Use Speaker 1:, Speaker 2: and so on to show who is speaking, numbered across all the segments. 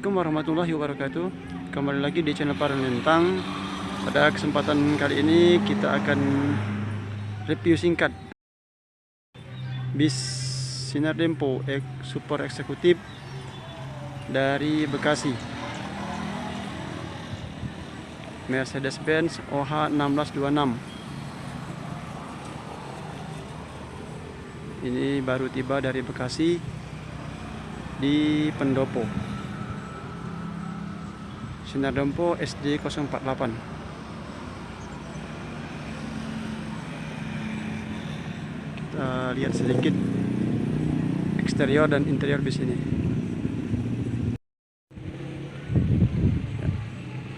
Speaker 1: Assalamualaikum warahmatullahi wabarakatuh. Kembali lagi di channel Paralintang. Pada kesempatan kali ini kita akan review singkat bis Sinar Dempo Super Eksekutif dari Bekasi, Mercedes-Benz OH 1626. Ini baru tiba dari Bekasi di pendopo Sinar Dempo SD 048. Kita lihat sedikit eksterior dan interior bis ini.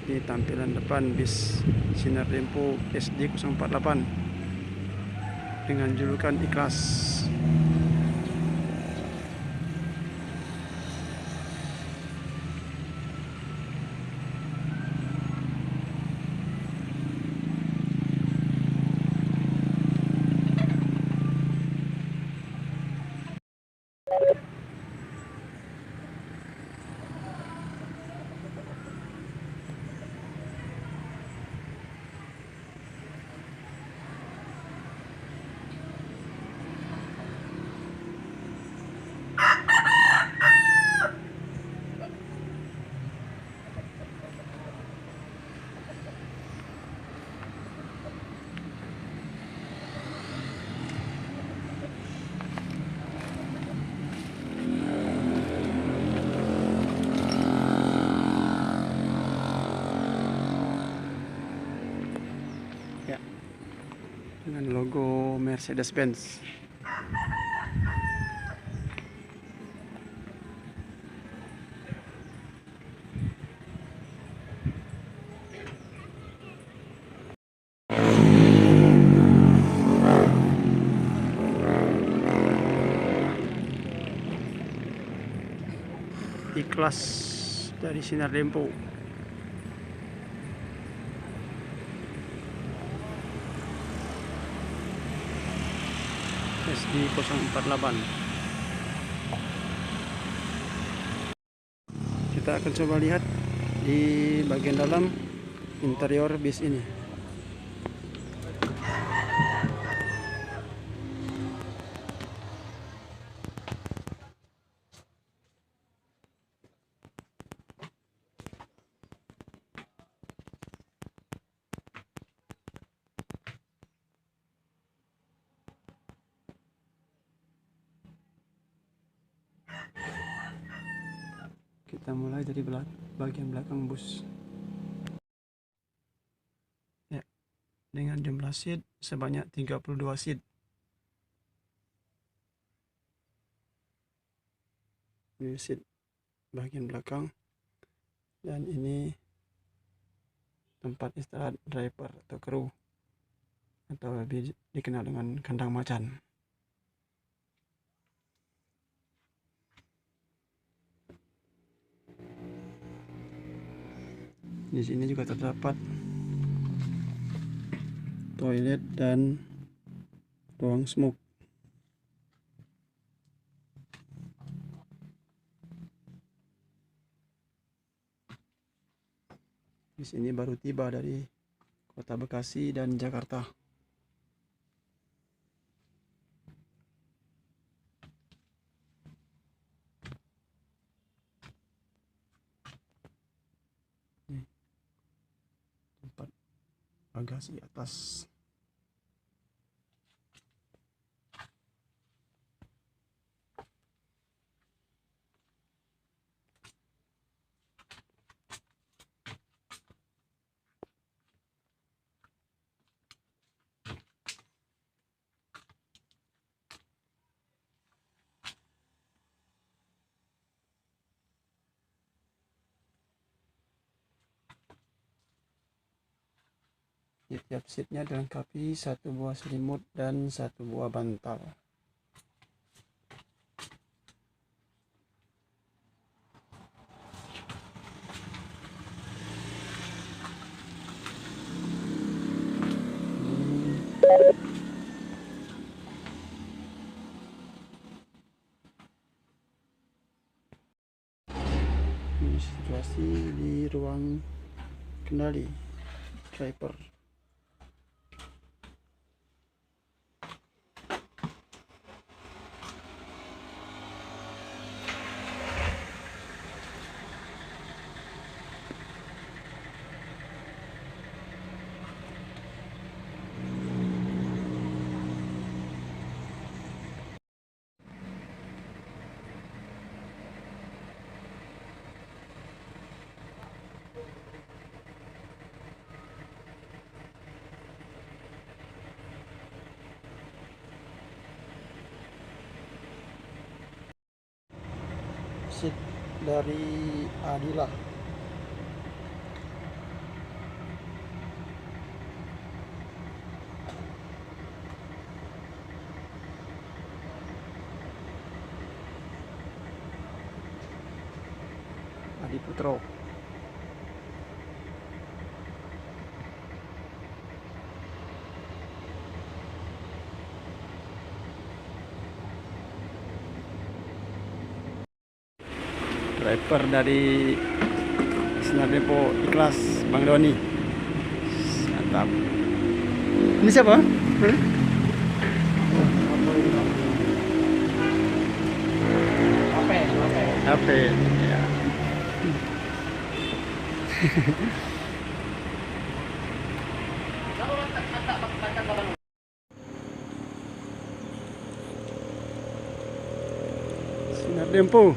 Speaker 1: Ini tampilan depan bis Sinar Dempo SD 048 dengan julukan Ikhlas. Ya, dengan logo Mercedes-Benz. Ikhlas dari Sinar Dempo. SD 048. Kita akan coba lihat di bagian dalam interior bis ini. Kita mulai dari bagian belakang bus. Ya, dengan jumlah seat sebanyak 32 seat. Ini seat bagian belakang, dan ini tempat istirahat driver atau kru, atau lebih dikenal dengan kandang macan. Di sini juga terdapat toilet dan ruang smoke. Bis ini baru tiba dari kota Bekasi dan Jakarta. Ini tempat bagasi atas. Di tiap seatnya dilengkapi satu buah selimut dan satu buah bantal. ruang kendali driver. Seat dari Adila. Adi Putro. Driver dari Sinar Depo Ikhlas, Bang Doni. Mantap. Ini siapa? HP. Ya. Sinar Dempo.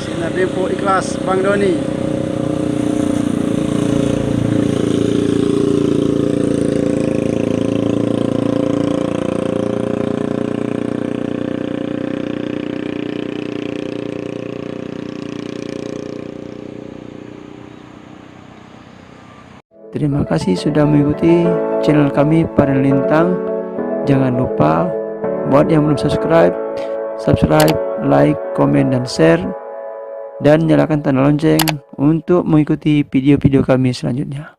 Speaker 1: Sinar Dempo Ikhlas, Bang Doni.
Speaker 2: Terima kasih sudah mengikuti channel kami Panel Lintang. Jangan lupa buat yang belum subscribe, like, komen, dan share, dan nyalakan tanda lonceng untuk mengikuti video-video kami selanjutnya.